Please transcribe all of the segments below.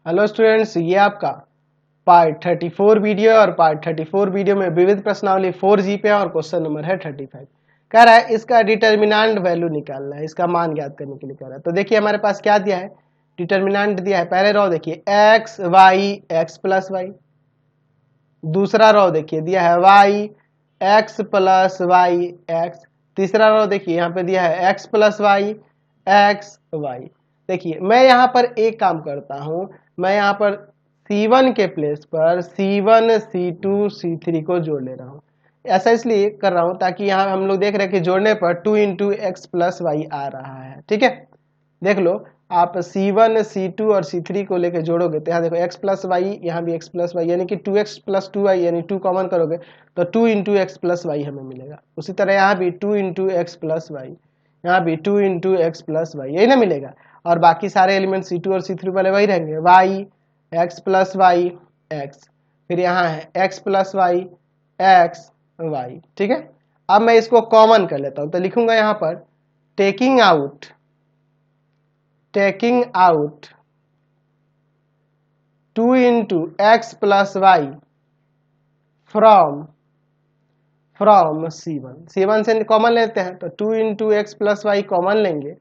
Hello students, ये आपका part 34 video है और पार्ट 34 वीडियो में विविध प्रश्नावली 4G पे और क्वेश्चन नंबर है 35। कह रहा है इसका डिटर्मिनेंट वैल्यू निकालना है, इसका मान ज्ञात करने के लिए कह रहा है। तो देखिए हमारे पास क्या दिया है, डिटर्मिनेंट दिया है। पहले रो देखिए x y x plus y, दूसरा रो देखिए दिया है y x plus y x, तीसरा रो देखिए यहाँ पे दिया है x plus y x y. देखिए मैं यहाँ पर एक काम करता हूँ, मैं यहाँ पर C1 के प्लेस पर C1 C2 C3 को जोड़ ले रहा हूँ। ऐसा इसलिए कर रहा हूँ ताकि यहाँ हम लोग देख रहे हैं कि जोड़ने पर 2 इंटू एक्स प्लस वाई आ रहा है। ठीक है, देख लो आप C1 C2 और C3 को लेकर जोड़ोगे तो यहाँ देखो x प्लस वाई, यहाँ भी x प्लस वाई, यानी कि 2x प्लस 2y, यानी 2 कॉमन करोगे तो 2 इंटू एक्स प्लस वाई हमें मिलेगा। उसी तरह यहाँ भी 2 इंटू एक्स प्लस वाई, यहाँ भी 2 इंटू एक्स प्लस वाई, यही ना मिलेगा। और बाकी सारे एलिमेंट C2 और C3 वाले वही रहेंगे, y x plus y x, फिर यहाँ है x plus y x y. ठीक है, अब मैं इसको कॉमन कर लेता हूँ तो लिखूंगा यहाँ पर taking out 2 into x plus y from C1 से कॉमन लेते हैं तो 2 into x plus y common लेंगे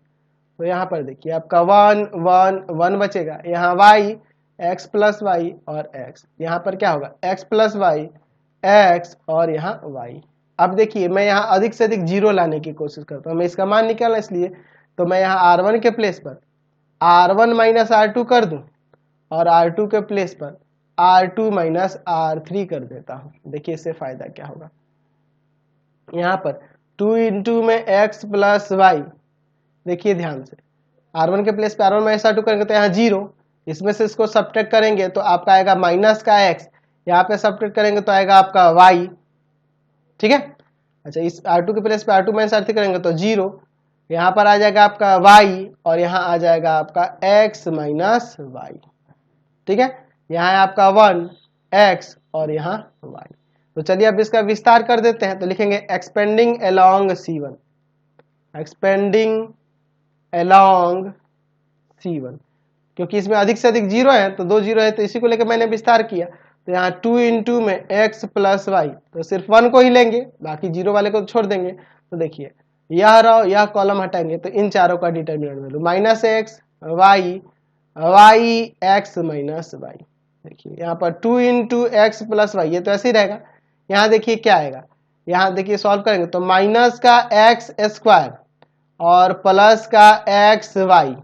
तो यहाँ पर देखिए आपका 1 बचेगा, यहाँ y x प्लस वाई और x, यहाँ पर क्या होगा x प्लस वाई x और यहाँ y। अब देखिए मैं यहाँ अधिक से अधिक जीरो लाने की कोशिश करता हूँ, मैं इसका मान निकालना, इसलिए तो मैं यहाँ R1 के प्लेस पर R1 माइनस R2 कर दूं और R2 के प्लेस पर R2 माइनस R3 कर देता हूं। देखिए इससे फायदा क्या होगा, यहाँ पर 2 इंटू में x प्लस वाई, देखिए ध्यान से R1 के प्लेस पर R1 माइनस R2 करेंगे तो यहाँ 0, इसमें से इसको सब्ट्रैक्ट करेंगे तो आपका आएगा माइनस का x, यहाँ पे सब्ट्रैक्ट करेंगे तो आएगा आपका y। ठीक है, अच्छा इस R2 के प्लेस पर R2 माइनस R3 करेंगे तो 0, यहाँ पर आ जाएगा आपका y और यहाँ आ जाएगा आपका x माइनस वाई। ठीक है, यहाँ है आपका 1 x और यहाँ y। तो चलिए अब इसका विस्तार कर देते हैं तो लिखेंगे expanding along C1, expanding along C1, क्योंकि इसमें अधिक से अधिक जीरो है तो 2 जीरो है तो इसी को लेकर मैंने विस्तार किया। तो यहाँ 2 इंटू में x प्लस वाई, तो सिर्फ 1 को ही लेंगे, बाकी जीरो वाले को छोड़ देंगे। तो देखिए यह रो यह कॉलम हटाएंगे तो इन चारों का determinant value minus x y y x minus y. देखिए यहाँ पर 2 इंटू एक्स प्लस वाई, ये तो ऐसे ही रहेगा। यहाँ देखिए क्या आएगा, यहाँ देखिए सॉल्व करेंगे तो माइनस का एक्स स्क्वायर और प्लस का एक्स वाई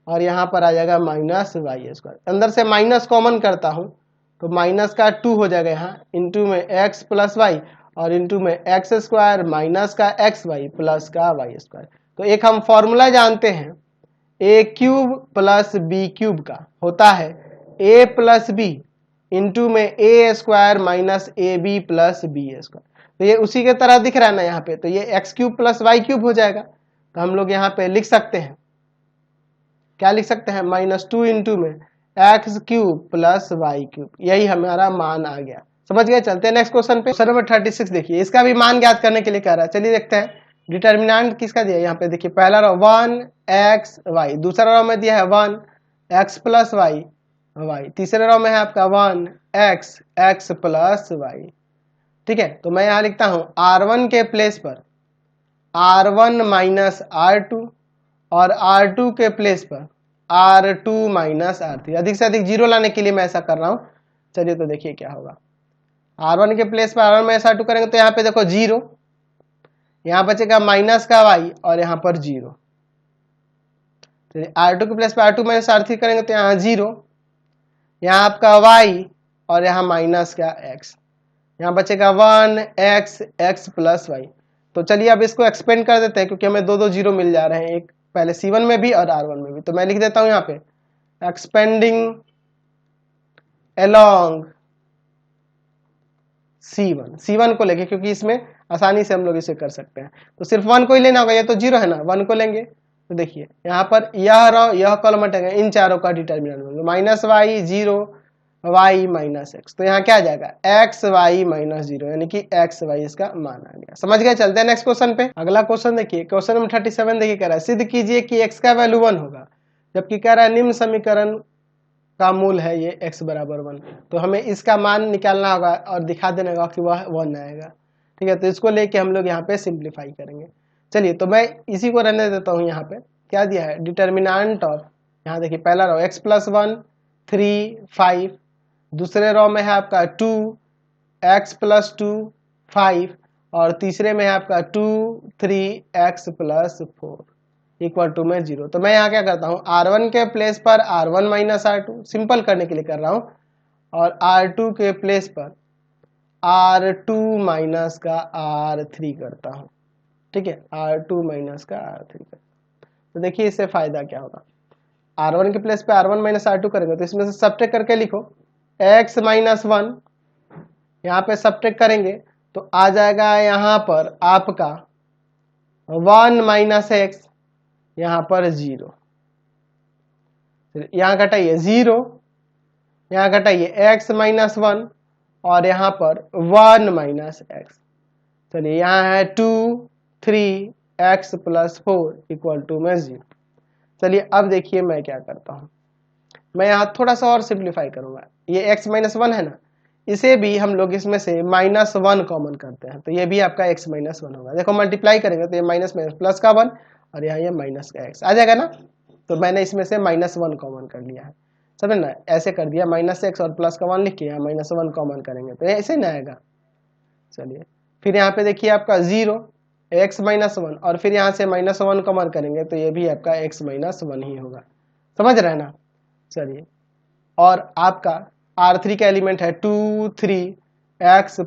और यहाँ पर आ जाएगा माइनस वाई स्क्वायर। अंदर से माइनस कॉमन करता हूँ तो माइनस का 2 हो जाएगा यहाँ, इंटू में एक्स प्लस वाई और इंटू में एक्स स्क्वायर माइनस का एक्स वाई प्लस का वाई स्क्वायर। तो एक हम फॉर्मूला जानते हैं a cube plus b cube का होता है ए प्लस बी इंटू में a square minus a b plus b square. तो ये उसी के तरह दिख रहा है ना यहाँ पे, तो ये x cube plus y cube हो जाएगा। तो हम लोग यहाँ पे लिख सकते हैं, क्या लिख सकते हैं, -2 इंटू में x cube plus y cube, यही हमारा मान आ गया। समझ गए, चलते हैं नेक्स्ट क्वेश्चन पे। क्वेश्चन नंबर 36 देखिए, इसका भी मान ज्ञात करने के लिए कह रहा है। चलिए देखते हैं डिटर्मिनेंट किसका दिया है। यहाँ पे देखिए पहला रो 1 x y, दूसरा रो में दिया है 1 x प्लस वाई वाई, तीसरे रो में है आपका 1 x x प्लस वाई। ठीक है, तो मैं यहाँ लिखता हूँ R1 के प्लेस पर R1 माइनस R2 और R2 के प्लेस पर R2 माइनस R3। अधिक से अधिक जीरो लाने के लिए मैं ऐसा कर रहा हूँ। चलिए तो देखिए क्या होगा, R1 के प्लेस पर R1 माइनस R2 करेंगे तो यहाँ पे देखो 0, यहाँ बचेगा माइनस का y और यहाँ पर 0। R2 के प्लेस पर R2 माइनस R3 करेंगे तो यहाँ 0, यहाँ आपका y और यहाँ माइनस का x, यहाँ बचेगा 1 x प्लस वाई। तो चलिए अब इसको एक्सपेंड कर देते हैं क्योंकि हमें दो जीरो मिल जा रहे हैं, एक पहले C1 में भी और R1 में भी। तो मैं लिख देता हूँ यहाँ पे एक्सपेंडिंग अलोंग C1 को लेके, क्योंकि इसमें आसानी से हम लोग इसे कर सकते हैं। तो सिर्फ 1 को ही लेना होगा, ये तो 0 है ना, 1 को लेंगे तो देखिए यहाँ पर यह कॉलम हटेगा, इन चारों का determinant minus y 0 y minus x, तो यहाँ क्या आ जाएगा एक्स वाई माइनस 0, यानी कि एक्स वाई इसका मान आ गया। समझ गए, चलते हैं नेक्स्ट क्वेश्चन पे। अगला क्वेश्चन देखिए, क्वेश्चन नंबर 37 देखिए कह रहा है सिद्ध कीजिए कि x का वैल्यू 1 होगा जबकि कह रहा है निम्न समीकरण का मूल है ये x बराबर 1, तो हमें इसका मान निकालना होगा और दिखा देना होगा कि वह 1 आएगा। ठीक है, तो इसको लेके हम लोग यहाँ पे सिंप्लीफाई करेंगे। चलिए, तो मैं इसी को रहने देता हूँ। यहाँ पे क्या दिया है, डिटर्मिनेंट ऑफ, यहाँ देखिए पहला रो x + 1 3 5, दूसरे रो में है आपका 2 x + 2 5, और तीसरे में है आपका 2 3 x + 4 इक्वल टू में 0। तो मैं यहाँ क्या करता हूँ, R1 के प्लेस पर R1 - R2 सिंपल करने के लिए कर रहा हूँ, और R2 के प्लेस पर R2 माइनस का R3 करता हूँ। ठीक है, R2 माइनस का R3 करता हूँ। तो देखिए इससे फायदा क्या होगा, R1 के प्लेस पे R1 - R2 करेंगे तो इसमें से सब्ट्रैक्ट करके लिखो x - 1, यहाँ पे सब्ट्रैक्ट करेंगे तो आ जाएगा यहाँ पर आपका 1 - x, यहाँ पर 0, यहाँ घटाइए 0, यहाँ घटाइए x - 1, और यहाँ पर 1 - x। चलिए यहाँ है 2 3 x + 4 इक्वल टू में 0। चलिए अब देखिए मैं क्या करता हूँ, मैं यहाँ थोड़ा सा और सिंप्लीफाई करूंगा। ये x - 1 है ना, इसे भी हम लोग इसमें से -1 कॉमन करते हैं, तो ये भी आपका x - 1 होगा। देखो मल्टीप्लाई करेंगे तो ये माइनस प्लस का 1, और यहाँ ये माइनस का x आ जाएगा ना। तो मैंने इसमें से -1 कॉमन कर लिया है, समझ ना, ऐसे कर दिया, -x और प्लस का 1 लिख के यहाँ -1 कॉमन करेंगे तो ऐसे ना आएगा। चलिए फिर यहाँ पे देखिए आपका 0 x - 1, और फिर यहाँ से -1 कॉमन करेंगे तो ये भी आपका x - 1 ही होगा, समझ रहे हैं ना। चलिए, और आपका R3 का एलिमेंट है 2 3 x +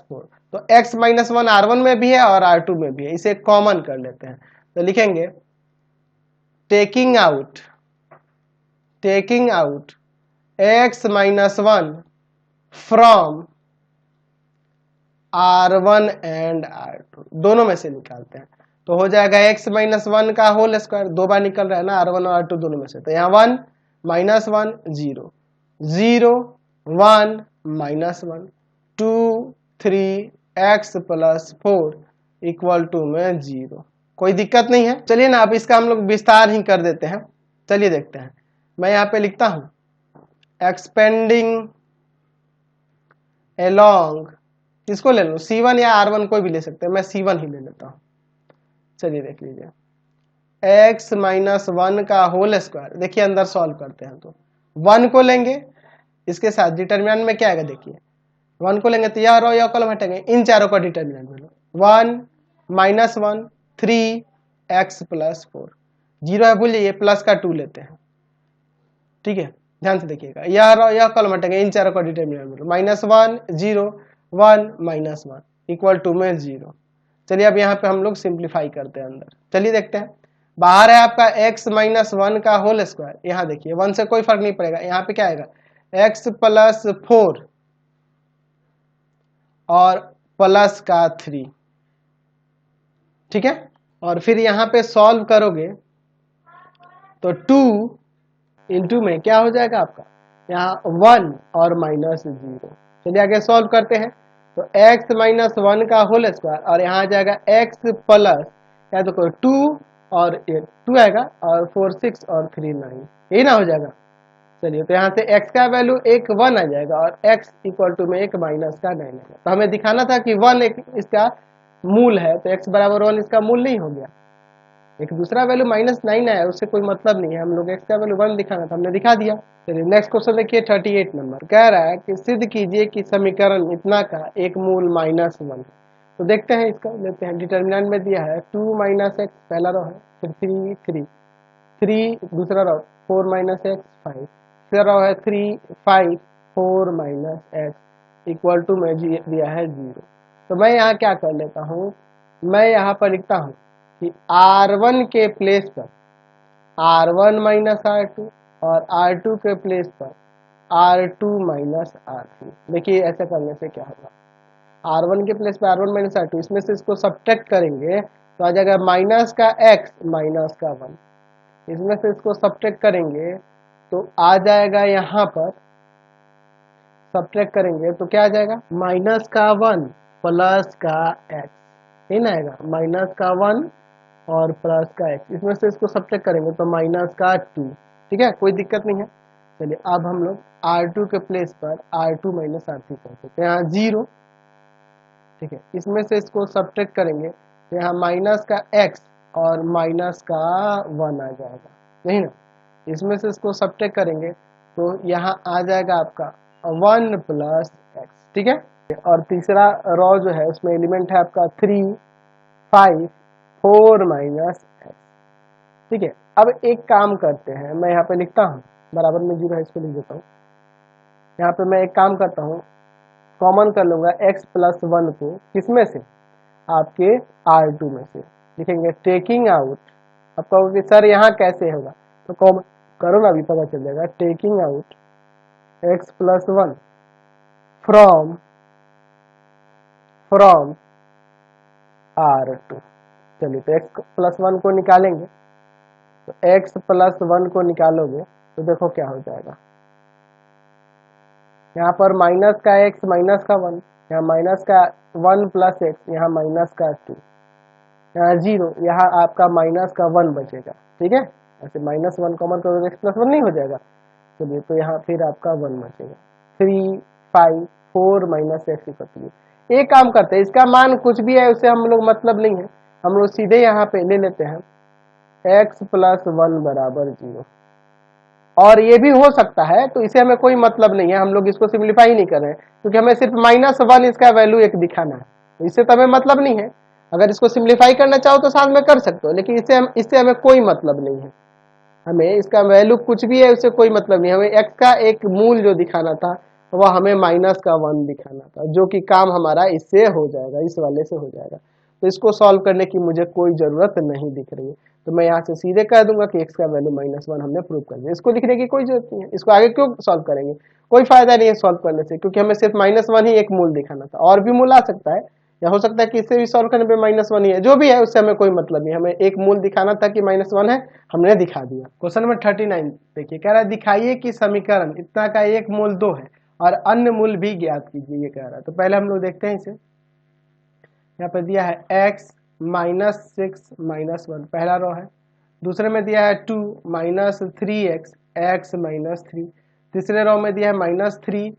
4, तो x - 1 R1 में भी है और R2 में भी है, इसे कॉमन कर लेते हैं। तो लिखेंगे taking out x - 1 from R1 and R2, दोनों में से निकालते हैं तो हो जाएगा x - 1 का होल स्क्वायर, दो बार निकल रहा है ना R1 और R2 दोनों में से, तो यहाँ 1 - 1 0 0 1 -1 2 3 x + 4 इक्वल टू में 0। कोई दिक्कत नहीं है। चलिए ना, अब इसका हम लोग विस्तार ही कर देते हैं। चलिए देखते हैं, मैं यहाँ पे लिखता हूँ एक्सपेंडिंग एलोंग, किसको ले लूँ, C1 या R1 कोई भी ले सकते हैं, मैं C1 ही ले लेता हूँ। चलिए देख लीजिए, x - 1 का होल स्क्वायर, देखिए अंदर सॉल्व करते हैं तो 1 को लेंगे, इसके साथ डिटर्मिनेंट में क्या आएगा, देखिए 1 को लेंगे तो यह रो यह कॉलम हटेंगे, इन चारों का डिटर्मिनेंट में लो 1 -1 3 x + 4, 0 है भूल जाइए, प्लस का 2 लेते हैं। ठीक है, ध्यान से देखिएगा, यह कॉलम हटेंगे, इन चारों का डिटर्मिनेंट में लो -1 0 1 -1 इक्वल टू में 0। चलिए अब यहाँ पे हम लोग सिंप्लीफाई करते हैं अंदर। चलिए देखते हैं, बाहर है आपका x - 1 का होल स्क्वायर, यहाँ देखिए 1 से कोई फर्क नहीं पड़ेगा, यहाँ पे क्या आएगा x + 4 और प्लस का 3। ठीक है, और फिर यहाँ पे सॉल्व करोगे तो 2 इंटू में क्या हो जाएगा आपका, यहाँ 1 और -0। चलिए आगे सॉल्व करते हैं, तो x - 1 का होल स्क्वायर, और यहाँ आ जाएगा x प्लस, या तो कोई 2 और 2 आएगा, और 4 6 और 3 9, यही ना हो जाएगा। चलिए, तो यहाँ से x का वैल्यू 1 आ जाएगा, और x इक्वल टू में 1 माइनस का 9 आएगा। तो हमें दिखाना था कि 1 एक इसका मूल है, तो x बराबर 1 इसका मूल नहीं हो गया। एक दूसरा वैल्यू -9 आया, उससे कोई मतलब नहीं है, हम लोग x का वैल्यू 1 दिखाना था, हमने दिखा दिया। चलिए नेक्स्ट क्वेश्चन देखिए 38 नंबर, कह रहा है कि सिद्ध कीजिए कि समीकरण इतना का एक मूल -1। तो देखते हैं, इसका लेते हैं, डिटर्मिनेंट में दिया है 2 - x पहला रो है, फिर 3 3 3 दूसरा रो 4 - x 5, तीसरा रो है 3 5 4 -x इक्वल टू में दिया है 0। तो मैं यहाँ क्या कर लेता हूँ, मैं यहाँ पर लिखता हूँ कि R1 के प्लेस पर R1 - R2 और R2 के प्लेस पर R2 - R3। देखिए ऐसा करने से क्या होगा, R1 के प्लेस पर R1 - R2, इसमें से इसको सब्ट्रैक्ट करेंगे तो आ जाएगा माइनस का x माइनस का 1, इसमें से इसको सब्ट्रैक्ट करेंगे तो आ जाएगा, यहाँ पर सब्ट्रैक्ट करेंगे तो क्या आ जाएगा, -1 प्लस का x, यही ना आएगा, -1 और प्लस का x, इसमें से इसको सब्ट्रैक्ट करेंगे तो -2। ठीक है, कोई दिक्कत नहीं है। चलिए अब हम लोग R2 के प्लेस पर R2 माइनस R3 कर सकते हैं। यहाँ 0, ठीक है, इसमें से इसको सब्ट्रैक्ट करेंगे तो यहाँ माइनस का x और माइनस का 1 आ जाएगा, नहीं ना। इसमें से इसको सब्ट्रैक्ट करेंगे तो यहाँ आ जाएगा आपका 1 प्लस x, ठीक है। और तीसरा रॉ जो है उसमें एलिमेंट है आपका 3, 5, 4 माइनस x, ठीक है। अब एक काम करते हैं, मैं यहाँ पे लिखता हूँ, बराबर में 0 है इसको लिख देता हूँ। यहाँ पे मैं एक काम करता हूँ, कॉमन कर लूंगा x प्लस 1 को, किसमें से, आपके R2 में से लिखेंगे। टेकिंग आउट, अब कहोगे सर यहाँ कैसे होगा, तो कॉमन करो ना, अभी पता चल जाएगा। Taking out x plus 1 from R2, चलिए तो x प्लस 1 को निकालेंगे, तो x प्लस 1 को निकालोगे तो देखो क्या हो जाएगा। यहाँ पर माइनस का x माइनस का 1, यहाँ माइनस का 1 प्लस x, यहाँ माइनस का 2, यहाँ 0, यहाँ आपका माइनस का 1 बचेगा, ठीक है। ऐसे माइनस 1 कॉमन करोगे x प्लस 1 नहीं हो जाएगा, चलिए तो यहाँ फिर आपका 1 बचेगा। 3, 5, 4 माइनस x इक्वल, एक काम करते हैं, इसका मान कुछ भी है उससे हम लोग मतलब नहीं है, हम लोग सीधे यहाँ पे ले लेते हैं x प्लस 1 बराबर 0, और ये भी हो सकता है, तो इसे हमें कोई मतलब नहीं है, हम लोग इसको सिंप्लीफाई नहीं कर रहे हैं क्योंकि हमें सिर्फ -1 इसका वैल्यू एक दिखाना है, तो इससे तो हमें मतलब नहीं है। अगर इसको सिंप्लीफाई करना चाहो तो साथ में कर सकते हो, लेकिन इससे हमें कोई मतलब नहीं है, हमें इसका वैल्यू कुछ भी है उससे कोई मतलब नहीं है। हमें x का एक मूल जो दिखाना था वह हमें माइनस का 1 दिखाना था, जो कि काम हमारा इससे हो जाएगा, इस वाले से हो जाएगा। तो इसको सॉल्व करने की मुझे कोई जरूरत नहीं दिख रही है, तो मैं यहाँ से सीधे कह दूंगा कि x का वैल्यू -1 हमने प्रूव कर दिया। इसको लिखने की कोई जरूरत नहीं है, इसको आगे क्यों सॉल्व करेंगे, कोई फायदा नहीं है सॉल्व करने से, क्योंकि हमें सिर्फ -1 ही एक मूल दिखाना था, और भी मूल आ सकता है, या हो सकता है कि इससे भी सॉल्व करने पे -1 ही है, जो भी है उससे हमें कोई मतलब नहीं, हमें एक मूल दिखाना था कि -1 है, हमने दिखा दिया। क्वेश्चन नंबर 39 देखिए, कह रहा है दिखाइए कि समीकरण इतना का एक मूल 2 है और अन्य मूल भी ज्ञात कीजिए, ये कह रहा है। तो पहले हम लोग देखते हैं इसे, यहाँ पे दिया है x -6 -1, पहला रो है। दूसरे में दिया है 2 -3x x -3, तीसरे रो में दिया है -3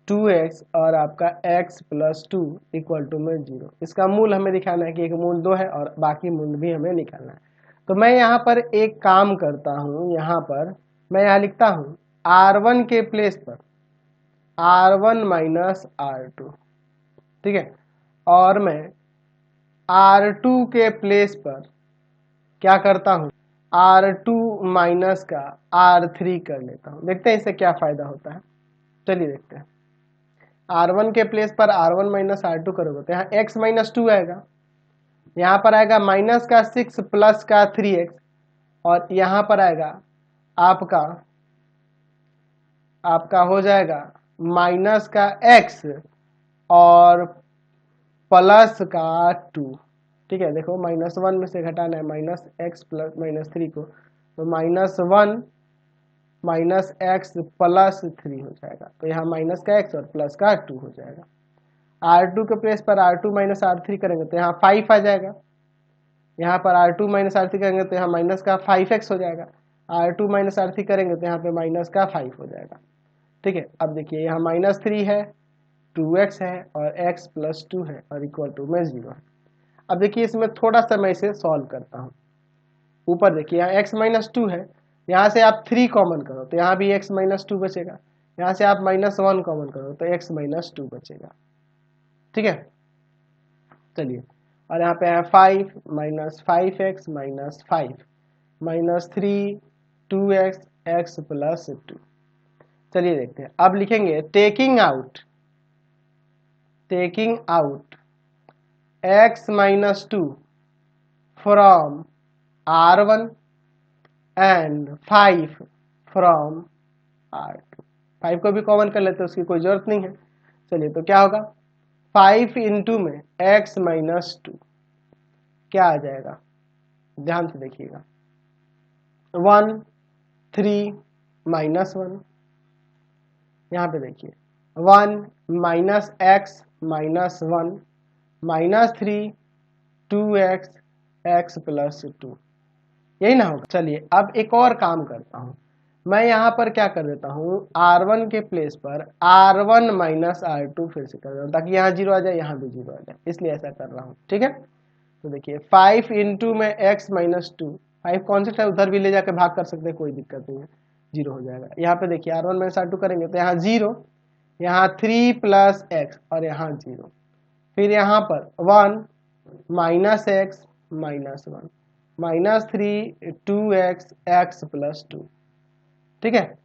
2x और आपका x प्लस 2 इक्वल टू में 0। इसका मूल हमें दिखाना है कि एक मूल 2 है और बाकी मूल भी हमें निकालना है। तो मैं यहाँ पर एक काम करता हूँ, यहाँ पर मैं यहाँ लिखता हूँ R1 के प्लेस पर R1 माइनस R2, ठीक है, और मैं R2 के प्लेस पर क्या करता हूँ, R2 माइनस का R3 कर लेता हूँ। देखते हैं इससे क्या फायदा होता है, चलिए देखते हैं। R1 के प्लेस पर R1 माइनस R2 करोगे तो यहाँ x माइनस 2 आएगा, यहाँ पर आएगा माइनस का 6 प्लस का 3x, और यहाँ पर आएगा आपका हो जाएगा माइनस का x और प्लस का 2, ठीक है। देखो -1 में से घटाना है -x प्लस -3 को, तो -1 माइनस x प्लस 3 हो जाएगा, तो यहाँ माइनस का x और प्लस का 2 हो जाएगा। R2 के प्लेस पर R2 माइनस R3 करेंगे तो यहाँ 5 आ जाएगा, यहाँ पर R2 माइनस R3 करेंगे तो यहाँ माइनस का 5x हो जाएगा, R2 माइनस R3 करेंगे तो यहाँ पे माइनस का 5 हो जाएगा, ठीक है। अब देखिए यहाँ -3 है, 2x है और x प्लस 2 है और इक्वल टू में 0 है। अब देखिए इसमें थोड़ा सा मैं इसे सॉल्व करता हूँ। ऊपर देखिए यहाँ x माइनस 2 है, यहाँ से आप 3 कॉमन करो तो यहाँ भी x माइनस 2 बचेगा, यहाँ से आप -1 कॉमन करो तो x माइनस 2 बचेगा, ठीक है। चलिए, और यहाँ पे है 5 minus 5x minus 5 -3 2x x plus 2। चलिए देखते हैं, अब लिखेंगे taking out x minus 2 from R1 and 5 from R2। 5 को भी कॉमन कर लेते हैं, उसकी कोई जरूरत नहीं है। चलिए तो क्या होगा, 5 इंटू में x माइनस 2 क्या आ जाएगा, ध्यान से देखिएगा, 1 3 -1, यहाँ पे देखिए 1 minus x minus 1 -3 2x x plus 2, यही ना होगा। चलिए अब एक और काम करता हूँ, मैं यहाँ पर क्या कर देता हूँ, R1 के प्लेस पर R1 माइनस R2 फिर से कर देता हूँ, ताकि यहाँ 0 आ जाए, यहाँ भी 0 आ जाए, इसलिए ऐसा कर रहा हूँ। ठीक है, तो देखिए 5 इंटू में x माइनस 2, 5 कॉन्सेप्ट है, उधर भी ले जाकर भाग कर सकते हैं, कोई दिक्कत नहीं है, 0 हो जाएगा। यहाँ पे देखिए R1 माइनस R2 करेंगे तो यहाँ 0, यहाँ 3 प्लस एक्स और यहाँ 0, फिर यहाँ पर 1 minus x minus 1 minus 3 2x x plus 2। ठीक है,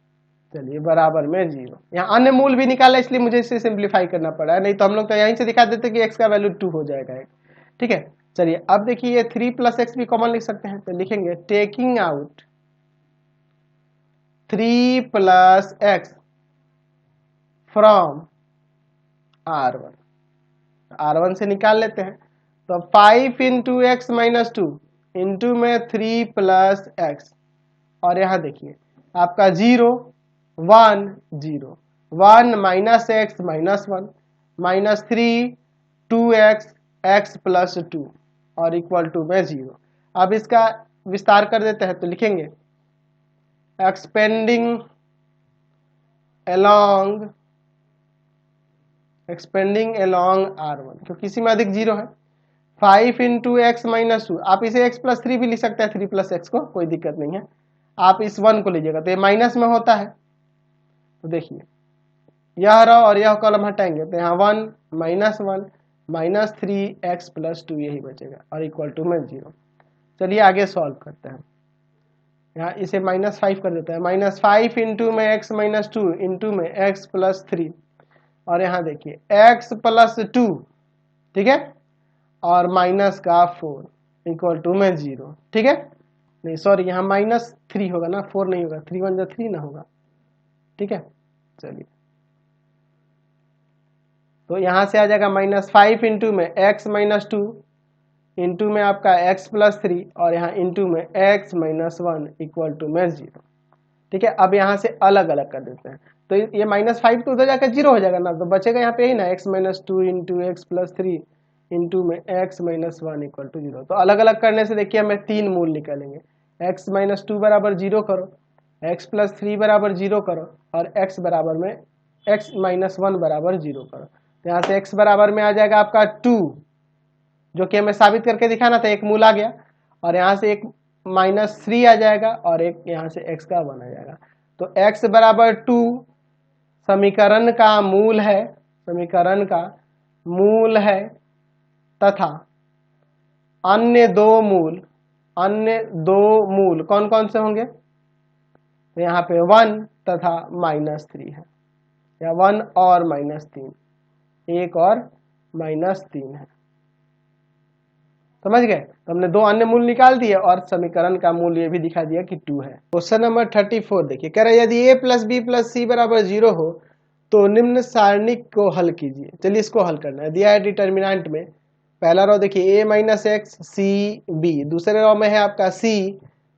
चलिए बराबर में 0। यहाँ अन्य मूल भी निकाला, इसलिए मुझे इसे सिंप्लीफाई करना पड़ा है, नहीं तो हम लोग तो यहीं से दिखा देते कि x का वैल्यू 2 हो जाएगा। ठीक है, चलिए अब देखिए ये 3 प्लस एक्स भी कॉमन लिख सकते हैं, तो लिखेंगे taking out 3 plus x from R1, R1 से निकाल लेते हैं, तो 5 इंटू एक्स माइनस 2 इंटू में 3 प्लस एक्स, और यहाँ देखिए आपका 0 1 0 1 minus x minus 1 minus 3 2x x plus 2 और इक्वल टू में 0। अब इसका विस्तार कर देते हैं, तो लिखेंगे एक्सपेंडिंग अलोंग R1, क्योंकि इसी में अधिक 0 है। 5 इंटू एक्स माइनस 2, आप इसे x प्लस 3 भी लिख सकते हैं, 3 प्लस एक्स को, कोई दिक्कत नहीं है। आप इस 1 को लीजिएगा तो ये माइनस में होता है, तो देखिए यह रहा और यह कॉलम हटाएंगे तो यहाँ 1 माइनस 1 माइनस 3x प्लस 2 यही बचेगा और इक्वल टू में 0। चलिए आगे सॉल्व करते हैं, यहाँ इसे माइनस 5 कर देते हैं, माइनस 5 इंटू में x माइनस 2 इंटू में x प्लस 3, और यहाँ देखिए x प्लस 2, ठीक है, और माइनस का 4 इक्वल टू में 0। ठीक है, नहीं सॉरी यहाँ माइनस 3 होगा ना, 4 नहीं होगा, 3 1 3 ना होगा। ठीक है, चलिए तो यहाँ से आ जाएगा माइनस 5 इंटू में x माइनस 2 इंटू में आपका x प्लस 3 और यहाँ इंटू में x माइनस 1 इक्वल टू में 0। ठीक है, अब यहाँ से अलग अलग कर देते हैं, तो ये माइनस 5 तो उधर जाकर 0 हो जाएगा ना, तो बचेगा यहाँ पे यही ना x minus 2 into x plus 3 into में x माइनस 1 इक्वल टू 0। तो अलग अलग करने से देखिए हमें 3 मूल निकालेंगे, x माइनस 2 बराबर 0 करो, x प्लस 3 बराबर 0 करो और x बराबर में x माइनस 1 बराबर 0 करो। तो यहाँ से x बराबर में आ जाएगा आपका 2, जो कि हमें साबित करके दिखाना था, एक मूल आ गया, और यहाँ से एक माइनस 3 आ जाएगा और एक यहाँ से x का 1 आ जाएगा। तो x बराबर 2 समीकरण का मूल है, समीकरण का मूल है, तथा अन्य दो मूल कौन कौन से होंगे, तो यहाँ पे 1 तथा माइनस 3 है, या 1 और माइनस 3, 1 और माइनस 3 है। समझ गए, तो हमने 2 अन्य मूल निकाल दिए और समीकरण का मूल ये भी दिखा दिया कि 2 है। क्वेश्चन नंबर 34 देखिए, कह रहा है यदि a प्लस बी प्लस सी बराबर 0 हो तो निम्न सारणिक को हल कीजिए। चलिए इसको हल करना है, दिया है डिटर्मिनेंट में, पहला रो देखिए a minus x c b, दूसरे रो में है आपका c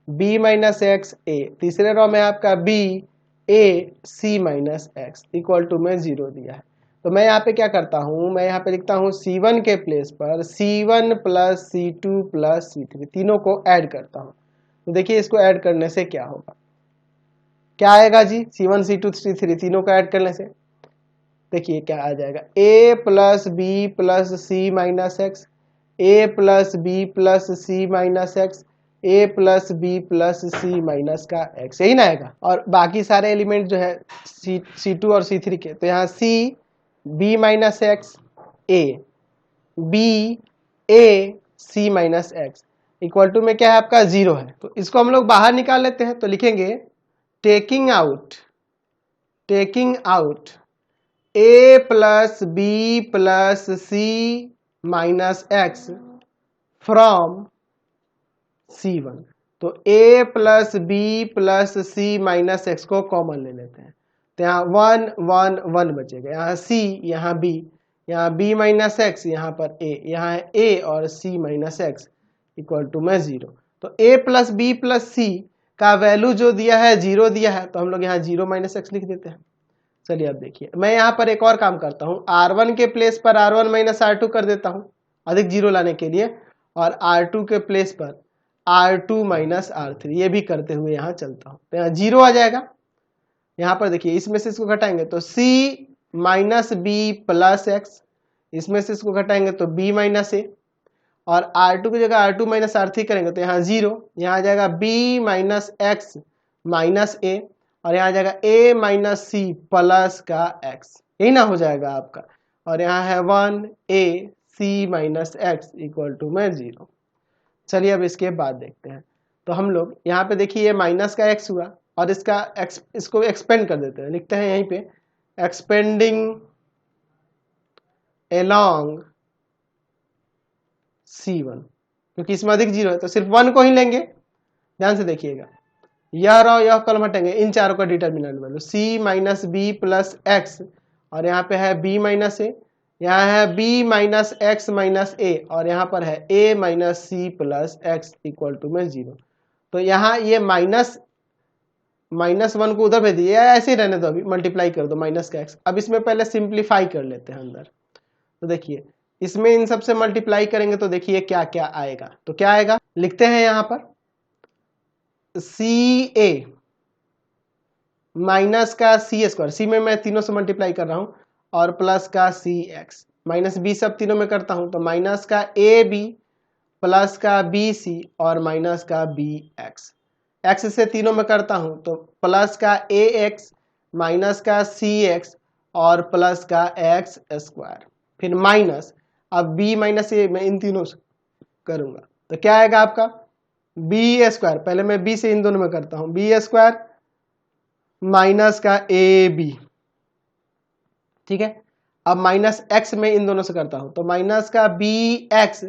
b minus x a, तीसरे रो में आपका b a c minus x equal to में 0 दिया है। तो मैं यहाँ पे क्या करता हूँ, मैं यहाँ पे लिखता हूँ C1 के प्लेस पर C1 plus C2 plus C3, तीनों को ऐड करता हूँ। तो देखिए इसको ऐड करने से क्या होगा, क्या आएगा जी, C1 C2 C3 तीनों को ऐड करने से देखिए क्या आ जाएगा, A plus b plus c minus x, a plus b plus c minus x, a plus b plus c minus का एक्स, यही ना आएगा। और बाकी सारे एलिमेंट जो है C2 और C3 के, तो यहाँ C b minus x a b a c minus x equal to में क्या है आपका 0 है। तो इसको हम लोग बाहर निकाल लेते हैं, तो लिखेंगे taking out a plus b plus c minus x from C1। तो a plus b plus c minus x को कॉमन ले लेते हैं, तो यहाँ 1 1 1 बचेगा, यहाँ c यहाँ b, यहाँ b माइनस एक्स, यहाँ पर a, यहाँ है a और c minus x equal to में 0। तो a plus b plus c का वैल्यू जो दिया है 0 दिया है, तो हम लोग यहाँ 0 माइनस एक्स लिख देते हैं। चलिए अब देखिए, मैं यहाँ पर एक और काम करता हूँ, R1 के प्लेस पर R1 माइनस R2 कर देता हूँ अधिक 0 लाने के लिए, और R2 के प्लेस पर R2 माइनस R3 ये भी करते हुए यहाँ चलता हूँ, तो यहाँ 0 आ जाएगा। यहाँ पर देखिए इसमें से इसको घटाएंगे तो c minus b plus x, इसमें से इसको घटाएंगे तो b माइनस ए, और R2 की जगह R2 माइनस R3 करेंगे तो यहाँ 0, यहाँ आ जाएगा b minus x minus a, और यहाँ आ जाएगा a माइनस सी प्लस का x, यही ना हो जाएगा आपका। और यहाँ है 1a c minus x equal to में 0। चलिए अब इसके बाद देखते हैं। तो हम लोग यहाँ पे देखिए ये माइनस का x हुआ और इसका इसको एक्सपेंड कर देते हैं, लिखते हैं यहीं पे एक्सपेंडिंग एलॉन्ग C1, क्योंकि इसमें अधिक 0 है तो सिर्फ 1 को ही लेंगे। ध्यान से देखिएगा, यह और यह कॉलम हटेंगे, इन चारों का determinant value c minus b plus x, और यहाँ पे है b माइनस ए, यहाँ है b minus x minus a, और यहाँ पर है a minus c plus x equal to में 0। तो यहाँ ये माइनस 1 को उधर भेज दिए, ऐसे ही रहने दो, अभी मल्टीप्लाई कर दो माइनस का x। अब इसमें पहले सिंप्लीफाई कर लेते हैं अंदर। तो देखिए इसमें इन सब से मल्टीप्लाई करेंगे तो देखिए क्या क्या आएगा। तो क्या आएगा, लिखते हैं यहाँ पर सी ए माइनस का सी स्क्वायर, सी में मैं तीनों से मल्टीप्लाई कर रहा हूं, और प्लस का सी एक्स माइनस बी सब तीनों में करता हूं तो माइनस का ए बी प्लस का बी सी और माइनस का बी एक्स, एक्स से तीनों में करता हूं तो प्लस का ए एक्स माइनस का सी एक्स और प्लस का एक्स स्क्वायर, फिर माइनस, अब b माइनस ए मैं इन तीनों से करूंगा तो क्या आएगा आपका बी स्क्वायर, पहले मैं b से इन दोनों में करता हूं, बी स्क्वायर माइनस का ए बी, ठीक है। अब माइनस एक्स में इन दोनों से करता हूं तो माइनस का बी एक्स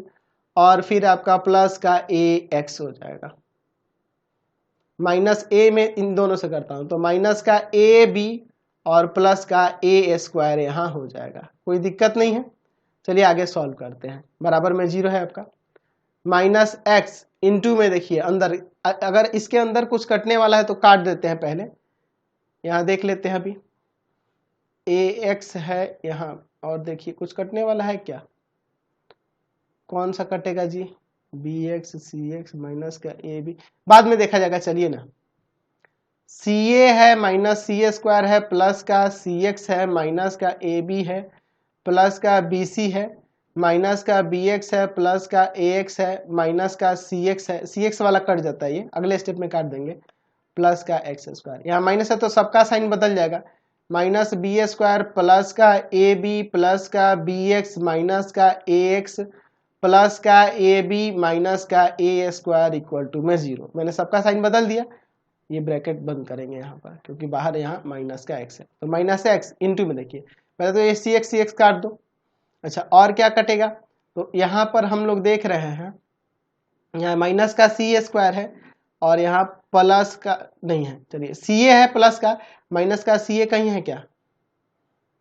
और फिर आपका प्लस का ए एक्स हो जाएगा। माइनस ए में इन दोनों से करता हूं तो माइनस का ए बी और प्लस का ए स्क्वायर यहां हो जाएगा, कोई दिक्कत नहीं है। चलिए आगे सॉल्व करते हैं। बराबर में 0 है आपका, माइनस एक्स इंटू में देखिए अंदर, अगर इसके अंदर कुछ कटने वाला है तो काट देते हैं पहले, यहाँ देख लेते हैं। अभी ए एक्स है यहाँ, और देखिए कुछ कटने वाला है क्या, कौन सा कटेगा जी, बी एक्स सी एक्स माइनस का ए बी, बाद में देखा जाएगा। चलिए ना, सी ए है माइनस सी स्क्वायर है प्लस का सी एक्स है माइनस का ए बी है प्लस का बी सी है माइनस का बी एक्स है प्लस का ए एक्स है माइनस का सी एक्स है, सी एक्स वाला कट जाता है, ये अगले स्टेप में काट देंगे, प्लस का एक्स स्क्वायर, यहाँ माइनस है तो सबका साइन बदल जाएगा, माइनस बी स्क्वायर प्लस का ए बी प्लस का बी एक्स माइनस का ए एक्स प्लस का ए बी माइनस का ए स्क्वायर इक्वल टू में 0। मैंने सबका साइन बदल दिया, ये ब्रैकेट बंद करेंगे यहाँ पर क्योंकि बाहर यहाँ माइनस का एक्स है, तो माइनस एक्स इंटू में देखिए पहले तो ये सी एक्स काट दो। अच्छा और क्या कटेगा, तो यहाँ पर हम लोग देख रहे हैं यहाँ माइनस का सी स्क्वायर है और यहाँ प्लस का नहीं है, चलिए सी ए है प्लस का, माइनस का सी ए कहीं है क्या,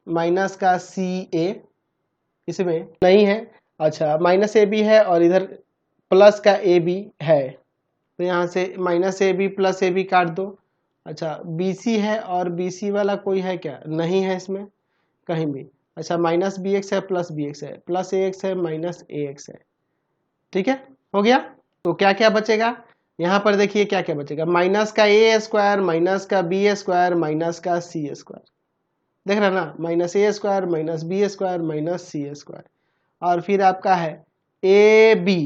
माइनस का सी ए इसमें नहीं है। अच्छा माइनस ए बी है और इधर प्लस का ए बी है, तो यहाँ से minus a b plus a b काट दो। अच्छा बी सी है और बी सी वाला कोई है क्या, नहीं है इसमें कहीं भी। अच्छा माइनस बी एक्स है प्लस बी एक्स है, प्लस ए एक्स है माइनस ए एक्स है, ठीक है हो गया। तो क्या क्या बचेगा, यहाँ पर देखिए क्या क्या बचेगा, माइनस का ए स्क्वायर माइनस का बी स्क्वायर माइनस का सी स्क्वायर, देख रहे ना, minus a square minus b square minus c square, और फिर आपका है a b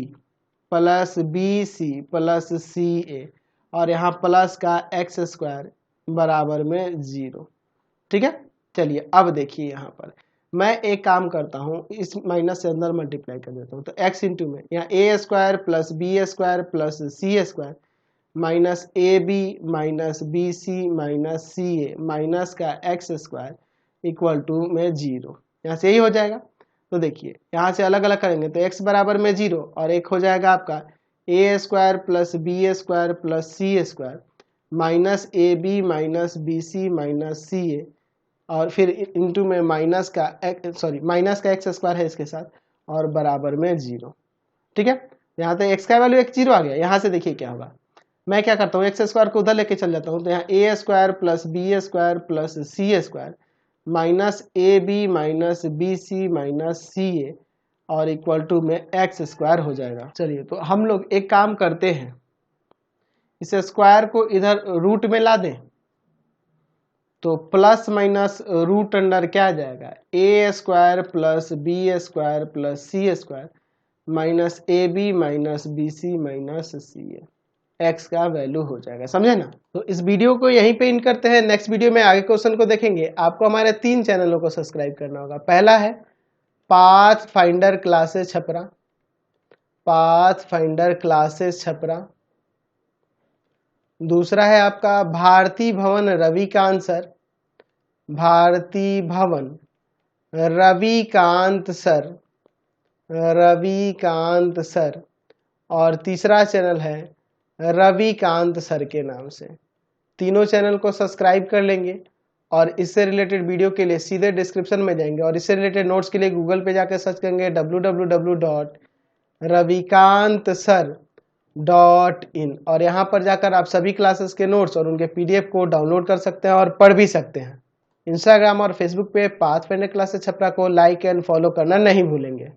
plus b c plus c a, और यहाँ प्लस का एक्स स्क्वायर बराबर में 0, ठीक है। चलिए अब देखिए यहाँ पर मैं एक काम करता हूँ, इस माइनस से अंदर मल्टीप्लाई कर देता हूँ, तो x इंटू में यहाँ a square plus b square plus c square minus a b minus b c minus c a minus का एक्स स्क्वायर इक्वल टू में 0, यहाँ से यही हो जाएगा। तो देखिए यहाँ से अलग अलग करेंगे तो x बराबर में 0 और एक हो जाएगा आपका a square plus b square plus c square minus a b minus b c minus c a, और फिर इंटू में माइनस का एक्स स्क्वायर है इसके साथ और बराबर में 0, ठीक है। यहाँ तो एक्स का वैल्यू 0 आ गया। यहाँ से देखिए क्या होगा, मैं क्या करता हूँ एक्स स्क्वायर को उधर लेके चल जाता हूँ, तो यहाँ a square plus b square plus c square minus a b minus b c minus c a और इक्वल टू में एक्स स्क्वायर हो जाएगा। चलिए तो हम लोग एक काम करते हैं, इस स्क्वायर को इधर रूट में ला दें, तो प्लस माइनस रूट अंडर क्या आ जाएगा, a square plus b square plus c square minus a b minus b c minus c a, x का वैल्यू हो जाएगा। समझे ना। तो इस वीडियो को यहीं पे इन करते हैं। नेक्स्ट वीडियो में आगे क्वेश्चन को देखेंगे। आपको हमारे 3 चैनलों को सब्सक्राइब करना होगा। पहला है path finder classes Chhapra, path finder classes Chhapra. दूसरा है आपका भारती भवन रविकांत सर, भारती भवन रविकांत सर, रविकांत सर। और तीसरा चैनल है रविकांत सर के नाम से। तीनों चैनल को सब्सक्राइब कर लेंगे और इससे रिलेटेड वीडियो के लिए सीधे डिस्क्रिप्शन में जाएंगे और इससे रिलेटेड नोट्स के लिए गूगल पे जाकर सर्च करेंगे www.ravikansar.in और यहाँ पर जाकर आप सभी क्लासेस के नोट्स और उनके पीडीएफ को डाउनलोड कर सकते हैं और पढ़ भी सकते हैं। इंस्टाग्राम और फेसबुक पे पाथ फाइंडर क्लासेस छपरा को लाइक एंड फॉलो करना नहीं भूलेंगे।